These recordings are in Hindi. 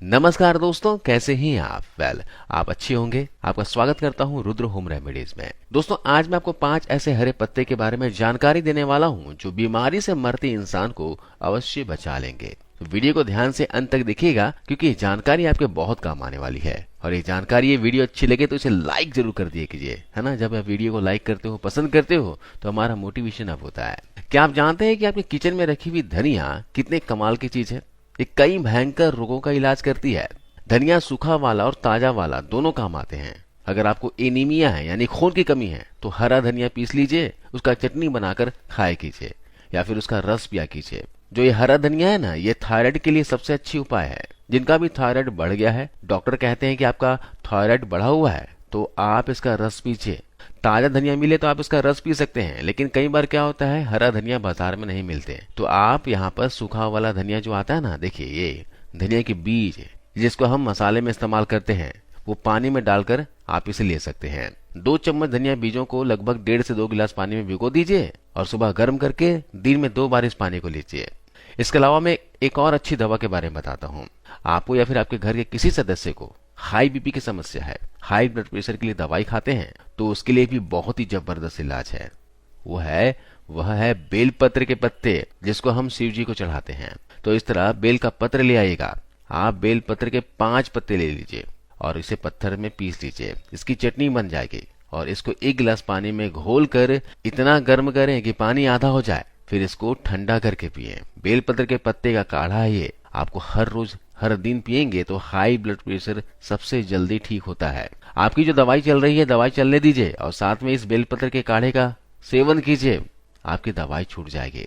नमस्कार दोस्तों, कैसे हैं आप? आप अच्छे होंगे। आपका स्वागत करता हूं रुद्र होम रेमेडीज में। दोस्तों, आज मैं आपको 5 ऐसे हरे पत्ते के बारे में जानकारी देने वाला हूं जो बीमारी से मरते इंसान को अवश्य बचा लेंगे। तो वीडियो को ध्यान से अंत तक देखिएगा, क्योंकि ये जानकारी आपके बहुत काम आने वाली है। और ये वीडियो अच्छी लगे तो इसे लाइक जरूर कर दिए कीजिए, है ना। जब आप वीडियो को लाइक करते हो, पसंद करते हो, तो हमारा मोटिवेशन अप होता है। क्या आप जानते हैं कि आपके किचन में रखी हुई धनिया कितने कमाल की चीज है? ये कई भयंकर रोगों का इलाज करती है। धनिया सूखा वाला और ताजा वाला दोनों काम आते हैं। अगर आपको एनीमिया है यानी खून की कमी है, तो हरा धनिया पीस लीजिए, उसका चटनी बनाकर खाया कीजिए या फिर उसका रस पिया कीजिए। जो ये हरा धनिया है ना, ये थायराइड के लिए सबसे अच्छी उपाय है। जिनका भी थायराइड बढ़ गया है, डॉक्टर कहते हैं कि आपका थायराइड बढ़ा हुआ है, तो आप इसका रस पीजिए। ताजा धनिया मिले तो आप इसका रस पी सकते हैं, लेकिन कई बार क्या होता है, हरा धनिया बाजार में नहीं मिलते, तो आप यहाँ पर सूखा वाला धनिया जो आता है ना, देखिए ये धनिया के बीज जिसको हम मसाले में इस्तेमाल करते हैं, वो पानी में डालकर आप इसे ले सकते हैं। 2 चम्मच धनिया बीजों को लगभग 1.5 से 2 गिलास पानी में भिगो दीजिए और सुबह गर्म करके दिन में 2 बार इस पानी को लीजिए। इसके अलावा मैं एक और अच्छी दवा के बारे में बताता हूँ। आपको या फिर आपके घर के किसी सदस्य को हाई बीपी की समस्या है, हाई ब्लड प्रेशर के लिए दवाई खाते हैं, तो उसके लिए भी बहुत ही जबरदस्त इलाज है। वह है बेलपत्र के पत्ते, जिसको हम शिव जी को चढ़ाते हैं। तो इस तरह बेल का पत्र ले आइएगा। आप बेल पत्र के 5 पत्ते ले लीजिए और इसे पत्थर में पीस लीजिए। इसकी चटनी बन जाएगी और इसको 1 गिलास पानी में घोल कर इतना गर्म करें कि पानी आधा हो जाए, फिर इसको ठंडा करके पिए। बेलपत्र के पत्ते का काढ़ा है ये। आपको हर रोज हर दिन पिएंगे तो हाई ब्लड प्रेशर सबसे जल्दी ठीक होता है। आपकी जो दवाई चल रही है, दवाई चलने दीजिए और साथ में इस बेलपत्र के काढ़े का सेवन कीजिए। आपकी दवाई छूट जाएगी।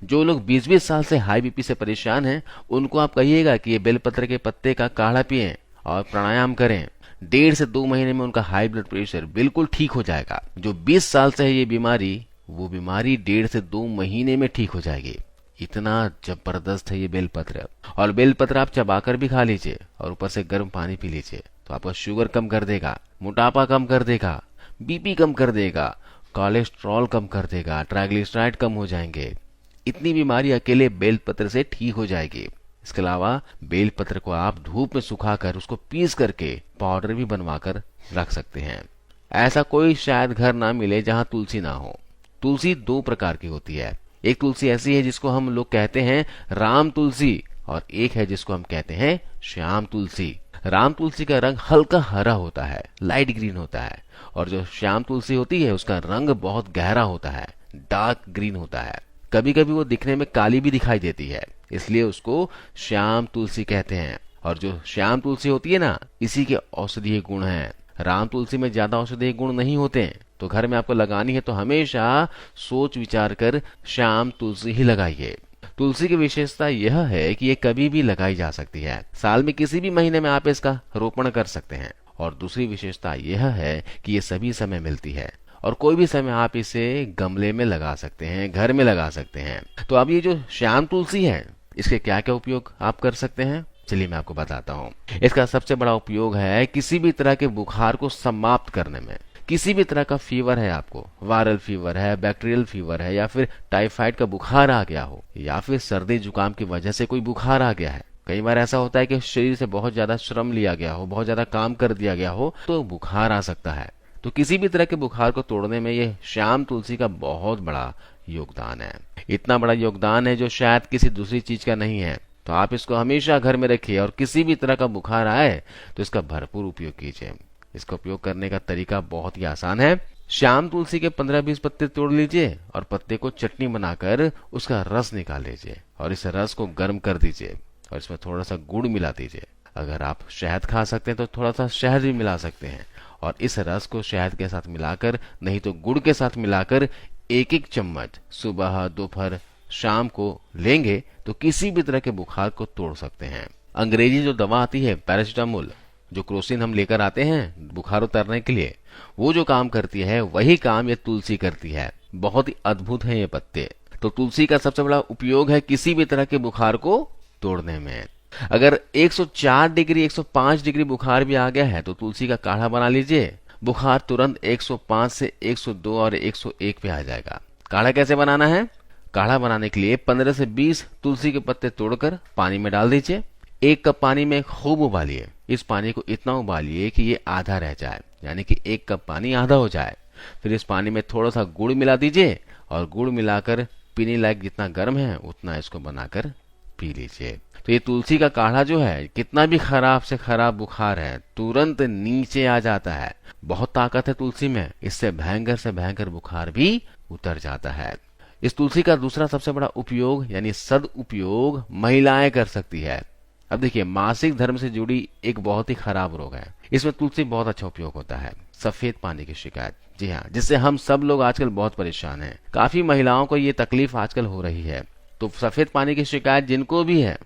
जो लोग 20-20 साल से हाई बीपी से परेशान हैं, उनको आप कहिएगा कि ये बेलपत्र के पत्ते का काढ़ा पिएं और प्राणायाम करें। 1.5 से 2 महीने में उनका हाई ब्लड प्रेशर बिल्कुल ठीक हो जाएगा। जो 20 साल से है ये बीमारी, वो बीमारी 1.5 से 2 महीने में ठीक हो जाएगी। इतना जबरदस्त है ये बेलपत्र। और बेलपत्र आप चबाकर भी खा लीजिए और ऊपर से गर्म पानी पी लीजिए, तो आपका शुगर कम कर देगा, मोटापा कम कर देगा, बीपी कम कर देगा, कोलेस्ट्रॉल कम कर देगा, ट्राइग्लिसराइड कम हो जाएंगे। इतनी बीमारी अकेले बेलपत्र से ठीक हो जाएगी। इसके अलावा बेलपत्र को आप धूप में सुखाकर उसको पीस करके पाउडर भी बनवाकर रख सकते हैं। ऐसा कोई शायद घर ना मिले जहां तुलसी ना हो। तुलसी 2 प्रकार की होती है। एक तुलसी ऐसी है जिसको हम लोग कहते हैं राम तुलसी, और एक है जिसको हम कहते हैं श्याम तुलसी। राम तुलसी का रंग हल्का हरा होता है, लाइट ग्रीन होता है, और जो श्याम तुलसी होती है उसका रंग बहुत गहरा होता है, डार्क ग्रीन होता है। कभी कभी वो दिखने में काली भी दिखाई देती है, इसलिए उसको श्याम तुलसी कहते हैं। और जो श्याम तुलसी होती है ना, इसी के औषधीय गुण हैं। राम तुलसी में ज्यादा औषधीय गुण नहीं होते हैं, तो घर में आपको लगानी है तो हमेशा सोच विचार कर श्याम तुलसी ही लगाइए। तुलसी की विशेषता यह है कि ये कभी भी लगाई जा सकती है। साल में किसी भी महीने में आप इसका रोपण कर सकते हैं। और दूसरी विशेषता यह है कि ये सभी समय मिलती है और कोई भी समय आप इसे गमले में लगा सकते हैं, घर में लगा सकते हैं। तो अब ये जो श्याम तुलसी है, इसके क्या क्या उपयोग आप कर सकते हैं, चलिए मैं आपको बताता हूँ। इसका सबसे बड़ा उपयोग है किसी भी तरह के बुखार को समाप्त करने में। किसी भी तरह का फीवर है, आपको वायरल फीवर है, बैक्टीरियल फीवर है, या फिर टाइफाइड का बुखार आ गया हो, या फिर सर्दी जुकाम की वजह से कोई बुखार आ गया है। कई बार ऐसा होता है कि शरीर से बहुत ज्यादा श्रम लिया गया हो, बहुत ज्यादा काम कर दिया गया हो, तो बुखार आ सकता है। तो किसी भी तरह के बुखार को तोड़ने में ये श्याम तुलसी का बहुत बड़ा योगदान है। इतना बड़ा योगदान है जो शायद किसी दूसरी चीज का नहीं है। तो आप इसको हमेशा घर में रखिए और किसी भी तरह का बुखार आए तो इसका भरपूर उपयोग कीजिए। इसका उपयोग करने का तरीका बहुत ही आसान है। श्याम तुलसी के 15-20 पत्ते तोड़ लीजिए और पत्ते को चटनी बनाकर उसका रस निकाल लीजिए और इस रस को गर्म कर दीजिए और इसमें थोड़ा सा गुड़ मिला दीजिए। अगर आप शहद खा सकते हैं तो थोड़ा सा शहद भी मिला सकते हैं। और इस रस को शहद के साथ मिलाकर, नहीं तो गुड़ के साथ मिलाकर 1-1 चम्मच सुबह, दोपहर, शाम को लेंगे तो किसी भी तरह के बुखार को तोड़ सकते हैं। अंग्रेजी जो दवा आती है पैरासिटामोल, जो क्रोसिन हम लेकर आते हैं बुखार उतरने के लिए, वो जो काम करती है वही काम ये तुलसी करती है। बहुत ही अद्भुत है ये पत्ते। तो तुलसी का सबसे बड़ा उपयोग है किसी भी तरह के बुखार को तोड़ने में। अगर 104 डिग्री 105 डिग्री बुखार भी आ गया है तो तुलसी का काढ़ा बना लीजिए। बुखार तुरंत 105 से 102 और 101 पे आ जाएगा। काढ़ा कैसे बनाना है? काढ़ा बनाने के लिए 15 से 20 तुलसी के पत्ते तोड़कर पानी में डाल दीजिए। 1 कप पानी में खूब उबालिए। इस पानी को इतना उबालिए कि ये आधा रह जाए, यानी कि 1 कप पानी आधा हो जाए। फिर इस पानी में थोड़ा सा गुड़ मिला दीजिए और गुड़ मिलाकर पीने लायक जितना गर्म है उतना इसको बनाकर पी लीजिए। तो ये तुलसी का काढ़ा जो है, कितना भी खराब से खराब बुखार है तुरंत नीचे आ जाता है। बहुत ताकत है तुलसी में, इससे भयंकर से भयंकर बुखार भी उतर जाता है। इस तुलसी का दूसरा सबसे बड़ा उपयोग यानी सदुपयोग महिलाएं कर सकती है। अब देखिए, मासिक धर्म से जुड़ी एक बहुत ही खराब रोग है, इसमें तुलसी बहुत अच्छा उपयोग होता है। सफेद पानी की शिकायत, जी हाँ, जिससे हम सब लोग आजकल बहुत परेशान हैं। काफी महिलाओं को ये तकलीफ आजकल हो रही है। तो सफेद पानी की शिकायत जिनको भी है,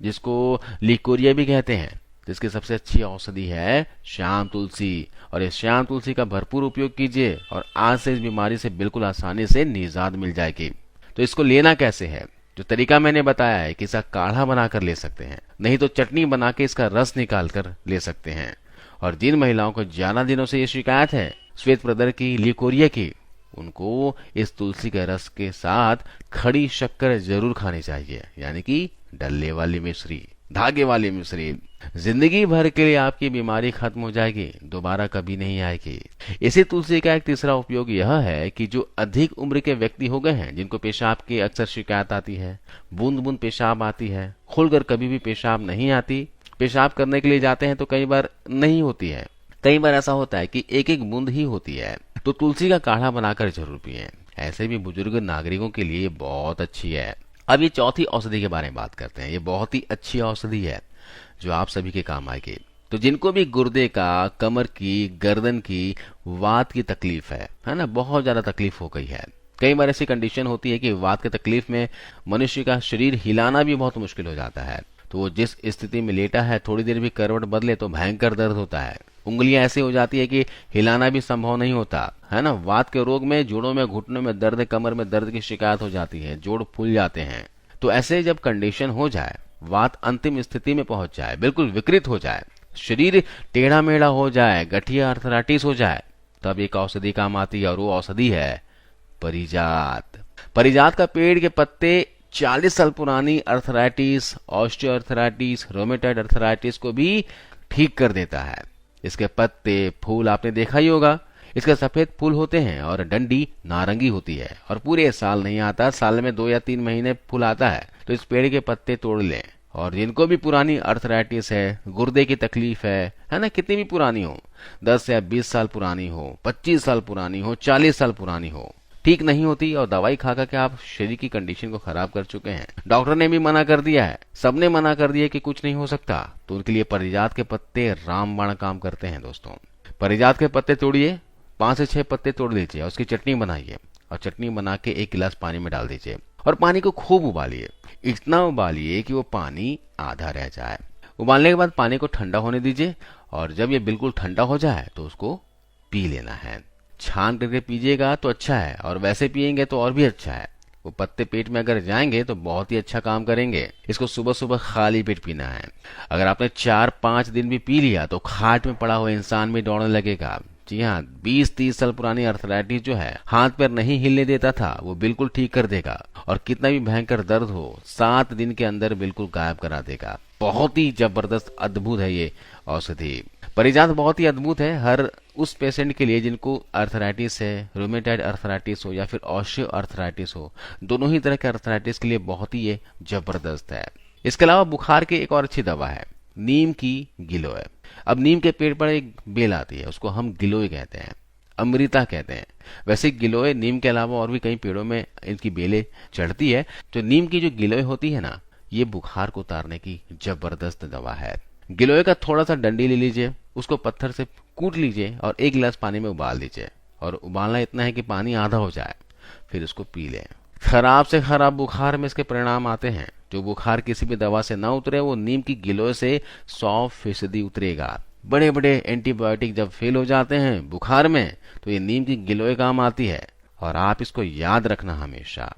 जिसको लिकोरिया भी कहते हैं, जिसकी सबसे अच्छी औषधि है श्याम तुलसी। और इस श्याम तुलसी का भरपूर उपयोग कीजिए और आज से इस बीमारी से बिल्कुल आसानी से निजात मिल जाएगी। तो इसको लेना कैसे है? जो तरीका मैंने बताया है कि इसका काढ़ा बनाकर ले सकते हैं, नहीं तो चटनी बना के इसका रस निकाल कर ले सकते हैं। और जिन महिलाओं को ज्यादा दिनों से ये शिकायत है श्वेत प्रदर की, लिकोरिया की, उनको इस तुलसी के रस के साथ खड़ी शक्कर जरूर खानी चाहिए, यानी कि डल्ले वाली मिश्री, धागे वाली मिश्री। जिंदगी भर के लिए आपकी बीमारी खत्म हो जाएगी, दोबारा कभी नहीं आएगी। इसी तुलसी का एक तीसरा उपयोग यह है कि जो अधिक उम्र के व्यक्ति हो गए हैं, जिनको पेशाब की अक्सर शिकायत आती है, बूंद बूंद पेशाब आती है, खुलकर कभी भी पेशाब नहीं आती, पेशाब करने के लिए जाते हैं तो कई बार नहीं होती है, कई बार ऐसा होता है कि एक एक बूंद ही होती है, तो तुलसी का काढ़ा बनाकर जरूर पिएं। ऐसे भी बुजुर्ग नागरिकों के लिए बहुत अच्छी है। अब ये चौथी औषधि के बारे में बात करते हैं। ये बहुत ही अच्छी औषधि है जो आप सभी के काम आएगी। तो जिनको भी गुर्दे का, कमर की, गर्दन की, वात की तकलीफ है ना, बहुत ज्यादा तकलीफ हो गई है। कई बार ऐसी कंडीशन होती है कि वात की तकलीफ में मनुष्य का शरीर हिलाना भी बहुत मुश्किल हो जाता है। तो वो जिस स्थिति में लेटा है, थोड़ी देर भी करवट बदले तो भयंकर दर्द होता है। उंगलियां ऐसी हो जाती है कि हिलाना भी संभव नहीं होता है ना। वात के रोग में जोड़ों में, घुटनों में दर्द, कमर में दर्द की शिकायत हो जाती है, जोड़ फूल जाते हैं। तो ऐसे जब कंडीशन हो जाए, वात अंतिम स्थिति में पहुंच जाए, बिल्कुल विकृत हो जाए, शरीर टेढ़ा मेढ़ा हो जाए, गठिया अर्थराइटिस हो जाए, तब एक औषधि काम आती है और वो औषधि है परिजात। परिजात का पेड़ के पत्ते 40 साल पुरानी arthritis, osteo arthritis, rheumatoid arthritis को भी ठीक कर देता है। इसके पत्ते, फूल आपने देखा ही होगा। इसके सफेद फूल होते हैं और डंडी नारंगी होती है और पूरे साल नहीं आता, साल में 2 या 3 महीने फूल आता है। तो इस पेड़ के पत्ते तोड़ लें। और जिनको भी पुरानी अर्थराइटिस है, गुर्दे की तकलीफ है ना, कितनी भी पुरानी हो, 10 या 20 साल पुरानी हो, 25 साल पुरानी हो, 40 साल पुरानी हो, ठीक नहीं होती और दवाई खा के आप शरीर की कंडीशन को खराब कर चुके हैं, डॉक्टर ने भी मना कर दिया है, सबने मना कर दिया कि कुछ नहीं हो सकता, तो उनके लिए परिजात के पत्ते रामबाण काम करते हैं। दोस्तों, परिजात के पत्ते तोड़िए, 5 से 6 पत्ते तोड़ लीजिए और उसकी चटनी बनाइए और चटनी बना के 1 गिलास पानी में डाल दीजिए और पानी को खूब उबालिए। इतना उबालिए कि वो पानी आधा रह जाए। उबालने के बाद पानी को ठंडा होने दीजिए और जब ये बिल्कुल ठंडा हो जाए तो उसको पी लेना है। छान करके पीजिएगा तो अच्छा है और वैसे पिएंगे तो और भी अच्छा है। वो पत्ते पेट में अगर जाएंगे तो बहुत ही अच्छा काम करेंगे। इसको सुबह सुबह खाली पेट पीना है। अगर आपने 4-5 दिन भी पी लिया तो खाट में पड़ा हुआ इंसान भी दौड़ने लगेगा। जी हाँ, 20-30 साल पुरानी अर्थराइटिस जो है, हाथ पैर नहीं हिलने देता था, वो बिल्कुल ठीक कर देगा और कितना भी भयंकर दर्द हो 7 दिन के अंदर बिल्कुल गायब करा देगा। बहुत ही जबरदस्त अद्भुत है ये औषधि। परिजात बहुत ही अद्भुत है हर उस पेशेंट के लिए जिनको अर्थराइटिस है, रोमेटॉइड अर्थराइटिस हो या फिर ऑस्टियो अर्थराइटिस हो, दोनों ही तरह के अर्थराइटिस के लिए बहुत ही ये जबरदस्त है। इसके अलावा बुखार की एक और अच्छी दवा है नीम की गिलोय। अब नीम के पेड़ पर एक बेल आती है, उसको हम गिलोय कहते हैं, अमृता कहते हैं। वैसे गिलोय नीम के अलावा और भी कई पेड़ों में इनकी बेलें चढ़ती है। तो नीम की जो गिलोय होती है ना, ये बुखार को उतारने की जबरदस्त दवा है। गिलोय का थोड़ा सा डंडी ले लीजिए, उसको पत्थर से कूट लीजिए और 1 गिलास पानी में उबाल दीजिए और उबालना इतना है कि पानी आधा हो जाए, फिर उसको पी लें। खराब से खराब बुखार में इसके परिणाम आते हैं। जो बुखार किसी भी दवा से ना उतरे वो नीम की गिलोय से 100% उतरेगा। बड़े बड़े एंटीबायोटिक जब फेल हो जाते हैं बुखार में तो ये नीम की गिलोय काम आती है और आप इसको याद रखना हमेशा।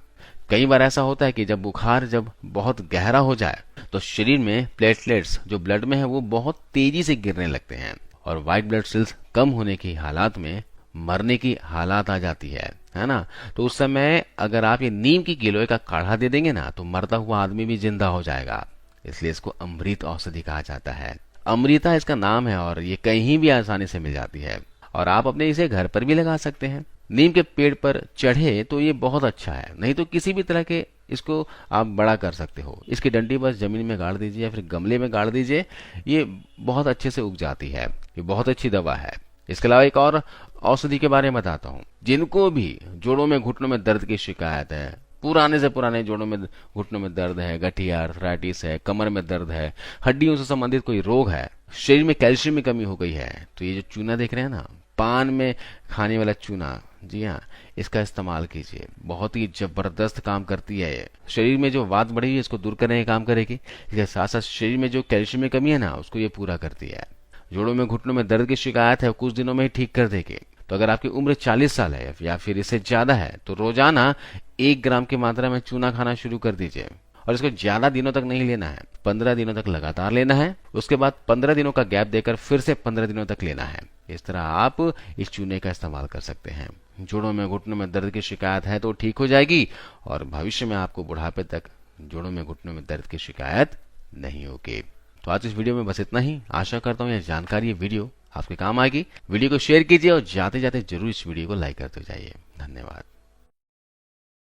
कई बार ऐसा होता है कि जब बुखार जब बहुत गहरा हो जाए तो शरीर में प्लेटलेट्स जो ब्लड में है वो बहुत तेजी से गिरने लगते हैं और व्हाइट ब्लड सेल्स कम होने की हालात में मरने की हालात आ जाती है ना। तो उस समय अगर आप ये नीम की गिलोय का काढ़ा दे देंगे ना तो मरता हुआ आदमी भी जिंदा हो जाएगा। इसलिए इसको अमृत औषधि कहा जाता है। अमृता इसका नाम है और ये कहीं भी आसानी से मिल जाती है और आप अपने इसे घर पर भी लगा सकते हैं। नीम के पेड़ पर चढ़े तो ये बहुत अच्छा है, नहीं तो किसी भी तरह के इसको आप बड़ा कर सकते हो। इसकी डंडी बस जमीन में गाड़ दीजिए या फिर गमले में गाड़ दीजिए, ये बहुत अच्छे से उग जाती है। ये बहुत अच्छी दवा है। इसके अलावा एक और औषधि के बारे में बताता हूँ। जिनको भी जोड़ों में घुटनों में दर्द की शिकायत है, पुराने से पुराने जोड़ों में घुटनों में दर्द है, गठिया आर्थराइटिस है, कमर में दर्द है, हड्डियों से संबंधित कोई रोग है, शरीर में कैल्शियम की कमी हो गई है, तो ये जो चूना देख रहे हैं ना, पान में खाने वाला चूना, जी हाँ, इसका इस्तेमाल कीजिए। बहुत ही जबरदस्त काम करती है ये। शरीर में जो वात बढ़ी है इसको दूर करने का काम करेगी। इसके साथ साथ शरीर में जो कैल्शियम की कमी है ना, उसको ये पूरा करती है। जोड़ों में घुटनों में दर्द की शिकायत है, कुछ दिनों में ही ठीक कर देगी। तो अगर आपकी उम्र 40 साल है या फिर इससे ज्यादा है तो रोजाना 1 ग्राम की मात्रा में चूना खाना शुरू कर दीजिए। और इसको ज्यादा दिनों तक नहीं लेना है, 15 दिनों तक लगातार लेना है। उसके बाद 15 दिनों का गैप देकर फिर से 15 दिनों तक लेना है। इस तरह आप इस चूने का इस्तेमाल कर सकते हैं। जोड़ों में घुटनों में दर्द की शिकायत है तो ठीक हो जाएगी और भविष्य में आपको बुढ़ापे तक जोड़ों में घुटनों में दर्द की शिकायत नहीं होगी। तो आज इस वीडियो में बस इतना ही। आशा करता हूँ यह जानकारी, ये वीडियो आपके काम आएगी। वीडियो को शेयर कीजिए और जाते जाते जरूर इस वीडियो को लाइक करते जाइए। धन्यवाद।